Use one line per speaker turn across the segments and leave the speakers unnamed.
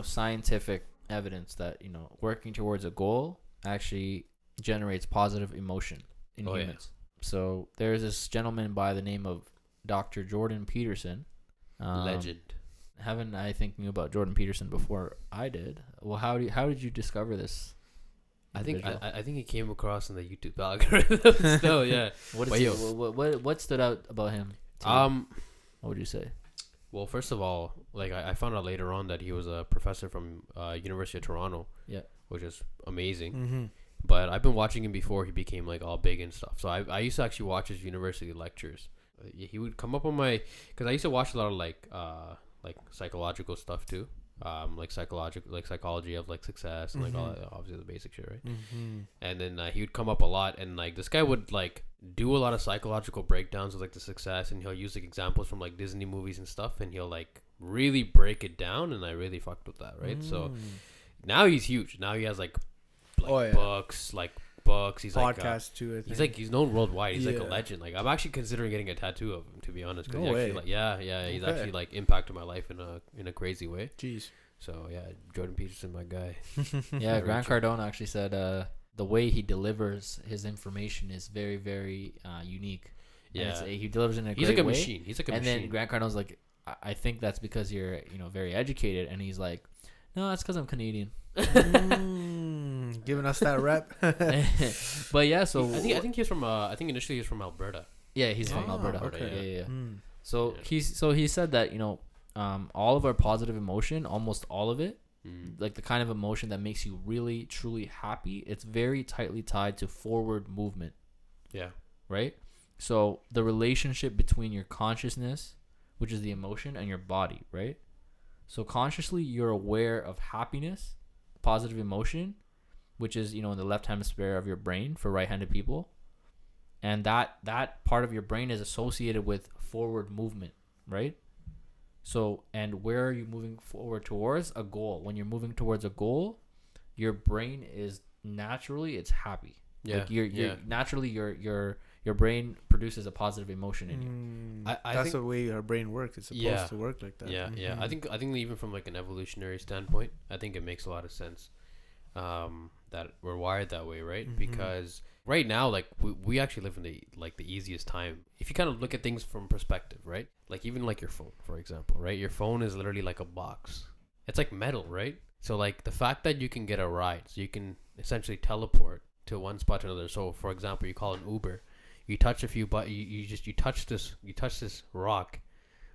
scientific evidence that, working towards a goal actually generates positive emotion in humans. So there's this gentleman by the name of Dr. Jordan Peterson.
Legend.
Haven't I think knew about Jordan Peterson before I did. Well, how did you discover this?
I think he came across in the YouTube algorithm. Still, yeah.
What stood out about him? What would you say?
Well, first of all, like I found out later on that he was a professor from University of Toronto.
Yeah,
which is amazing.
Mm-hmm.
But I've been watching him before he became like all big and stuff. So I used to actually watch his university lectures. He would come up on my, because I used to watch a lot of like psychological stuff too. Like psychology of like success and like all that, obviously the basic shit, right?
Mm-hmm.
And then he would come up a lot, and like this guy would like do a lot of psychological breakdowns of like the success, and he'll use like examples from like Disney movies and stuff, and he'll like really break it down, and I really fucked with that, right? So now he's huge. Now he has like books. He's
podcast too. I think.
He's known worldwide. He's like a legend. Like I'm actually considering getting a tattoo of him, to be honest.
No way.
He's actually like impacted my life in a crazy way.
Jeez.
So yeah, Jordan Peterson, my guy.
Yeah, Grant Cardone actually said the way he delivers his information is very, very unique.
Yeah,
he delivers in a
he's
great
like a
way.
machine. He's like a
and
machine.
then Grant Cardone's like, I think that's because you're very educated, and he's like, no, that's because I'm Canadian.
Giving us that rep.
But yeah, so
I think he's from initially he's from Alberta.
Yeah, he's from Alberta.
Okay.
Yeah. So he said that all of our positive emotion, almost all of it, like the kind of emotion that makes you really truly happy, it's very tightly tied to forward movement.
Yeah.
Right. So the relationship between your consciousness, which is the emotion, and your body, right? So consciously you're aware of happiness, positive emotion, which is in the left hemisphere of your brain for right-handed people, and that part of your brain is associated with forward movement, right? So, and where are you moving forward towards? A goal. When you're moving towards a goal, your brain is naturally it's happy.
Yeah.
Like you're naturally your brain produces a positive emotion in you.
That's the way our brain works. It's supposed to work like that.
Yeah, yeah. I think even from like an evolutionary standpoint, I think it makes a lot of sense that we're wired that way, right? Because right now, like we actually live in the easiest time. If you kind of look at things from perspective, right? Like even like your phone, for example, right? Your phone is literally like a box. It's like metal, right? So like the fact that you can get a ride, so you can essentially teleport to one spot to another. So for example, you call an Uber, you touch a few but you touch this rock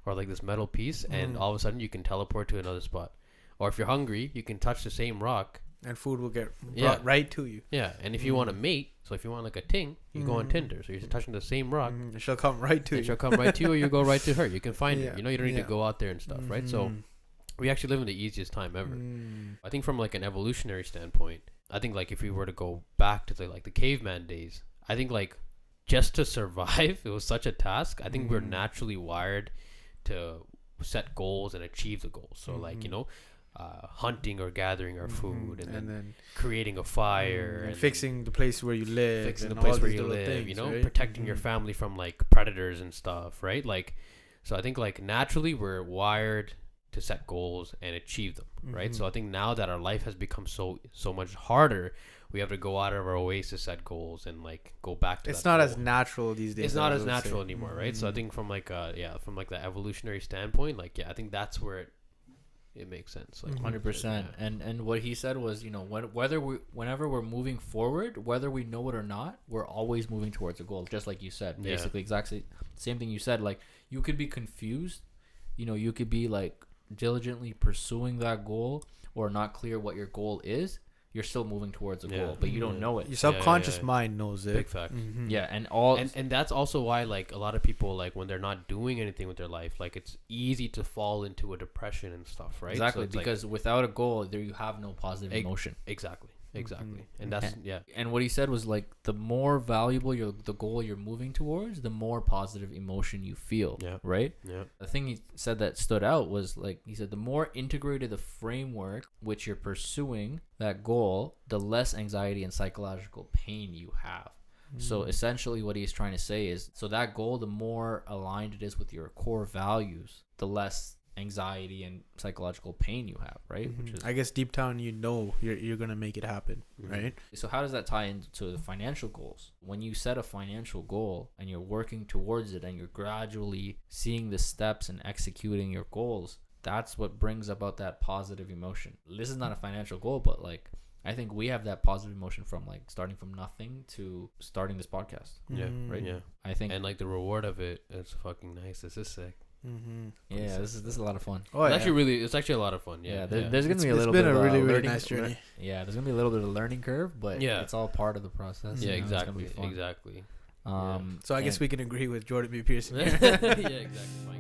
or like this metal piece, and all of a sudden you can teleport to another spot. Or if you're hungry, you can touch the same rock
and food will get brought right to you.
Yeah, and if you want a mate, so if you want like a ting, you go on Tinder. So you're touching the same rock.
She'll come right to you.
She'll come right to you, or you go right to her. You can find her. You don't need to go out there and stuff, right? So we actually live in the easiest time ever. I think from like an evolutionary standpoint, I think like if we were to go back to the caveman days, I think like just to survive, it was such a task. I think we're naturally wired to set goals and achieve the goals. So like, hunting or gathering our food, and then creating a fire,
and fixing the place where you live,
right? Protecting your family from like predators and stuff, right? Like, so I think like naturally we're wired to set goals and achieve them, right? So I think now that our life has become so much harder, we have to go out of our ways to set goals and like go back to
it's not as natural these days.
It's not as natural anymore, right? So I think from like the evolutionary standpoint, like I think that's where it makes sense, like
100%. And what he said was, whenever we're moving forward, whether we know it or not, we're always moving towards a goal, just like you said. Basically exactly same thing you said. Like you could be confused, you could be like diligently pursuing that goal or not clear what your goal is. You're still moving towards a goal, but you don't know it.
Your subconscious mind knows it.
Big fact.
Yeah, and
that's also why like a lot of people, like when they're not doing anything with their life, like it's easy to fall into a depression and stuff, right?
Exactly,
so
because without a goal, there you have no positive emotion.
Exactly. And that's
And what he said was like the more valuable the goal you're moving towards, the more positive emotion you feel.
Yeah.
Right.
Yeah.
The thing he said that stood out was like he said the more integrated the framework which you're pursuing that goal, the less anxiety and psychological pain you have. So essentially what he's trying to say is, so that goal, the more aligned it is with your core values, the less anxiety and psychological pain you have, right? Which is,
I guess deep down you know you're gonna make it happen, right?
so how does that tie into the financial goals? When you set a financial goal and you're working towards it and you're gradually seeing the steps and executing your goals, that's what brings about that positive emotion. This is not a financial goal, but like I think we have that positive emotion from like starting from nothing to starting this podcast.
Yeah.
Right.
Yeah.
I think,
And like the reward of it, it's fucking nice. This is sick.
yeah, this is a lot of fun.
Oh,
It's
yeah.
actually really, it's actually a lot of fun.
Yeah,
Yeah.
there's gonna be a
It's
little
been
bit
a
of
really, really
learning,
nice journey.
Yeah, there's gonna be a little bit of learning curve, but
Yeah.
it's all part of the process.
Yeah,
you know, it's gonna be
exactly.
fun.
Exactly.
So I guess
and-
we can agree with Jordan B. Peterson.
Yeah, exactly.